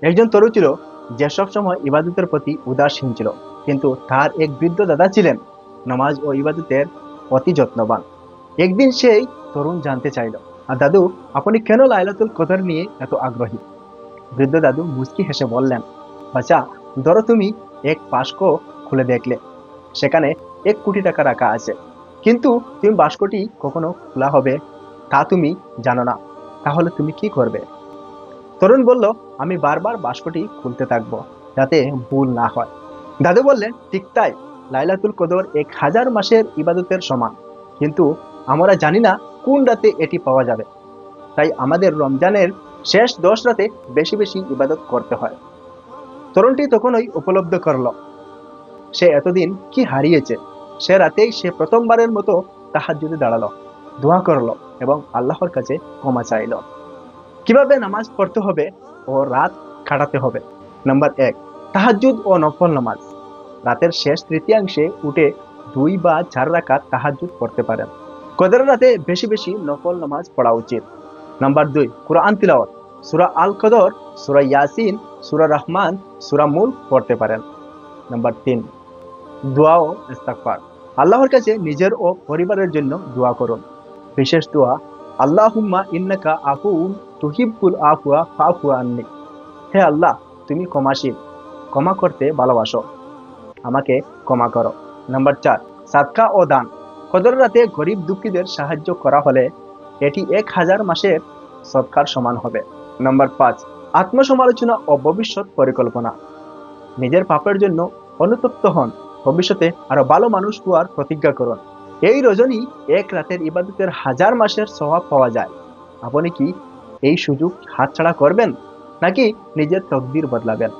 একজন তরু ছিল যে সব সময় ইবাদতের প্রতি উদাসীন ছিল, কিন্তু তার এক বৃদ্ধ দাদা ছিলেন নামাজ ও ইবাদতের অতি যত্নবান। একদিন সেই তরুণ জানতে চাইল, আর দাদু, আপনি কেন লাইলাতুল কদর নিয়ে এত আগ্রহী? বৃদ্ধ দাদু মুচকি হেসে বললেন, বাচ্চা, ধরো তুমি এক বাস্ক খুলে দেখলে, সেখানে 1 কোটি টাকা রাখা আছে, কিন্তু তুমি বাস্কটি কখনো খোলা হবে তা তুমি জানো না, তাহলে তুমি কি করবে? তরুণ বলল, আমি বারবার বাস্কটি খুলতে থাকবো, যাতে ভুল না হয়। দাদু বললেন, ঠিক তাই, লাইলাতুল কদর 1000 মাসের ইবাদতের সমান, কিন্তু আমরা জানি না কোন রাতে এটি পাওয়া যাবে। তাই আমাদের রমজানের শেষ 10 রাতে বেশি বেশি ইবাদত করতে হয়। তরুণটি তখনই উপলব্ধ করল সে এতদিন কি হারিয়েছে। সে রাতেই সে প্রথমবারের মতো তাহাজ্জুদে দাঁড়ালো, দোয়া করলো এবং আল্লাহর কাছে ক্ষমা চাইল। কিভাবে নামাজ পড়তে হবে ও রাত কাটাতে হবে? নাম্বার 1, তাহাজ্জুদ ও নফল নামাজ। রাতের শেষ তৃতীয়াংশে উঠে 2 বা 4 রাকাত তাহাজ্জুদ পড়তে পারেন। কদরের রাতে বেশি বেশি নফল নামাজ পড়া উচিত। নাম্বার 2, কুরআন তিলাওয়াত। সূরা আল কদর, সূরা ইয়াসিন, সূরা রহমান, সূরা মুলক পড়তে পারেন। নাম্বার 3, দোয়া ও ইস্তিগফার। আল্লাহর কাছে নিজের ও পরিবারের জন্য দোয়া করুন। বিশেষ দোয়া, আল্লাহুম্মা ইন্নাকা আফুউন তুহিব্বুল আফওয়া ফাফু আন্নি। হে আল্লাহ, তুমি ক্ষমাশীল, ক্ষমা করতে ভালোবাসো, আমাকে ক্ষমা করো। নাম্বার 4, সাদকা ও দান। কদরের রাতে গরিব দুঃখীদের সাহায্য করা হলে এটি 1000 মাসের সদকার সমান হবে। নাম্বার 5, আত্মসমালোচনা ও ভবিষ্যৎ পরিকল্পনা। নিজের পাপের জন্য অনুতপ্ত হন, ভবিষ্যতে আরো ভালো মানুষ হওয়ার প্রতিজ্ঞা করুন। এই রজনী এক রাতের ইবাদতের 1000 মাসের সওয়াব পাওয়া যায়। আপনি কি এই সুযোগ হাতছাড়া করবেন, নাকি নিজের তকদির বদলাবেন?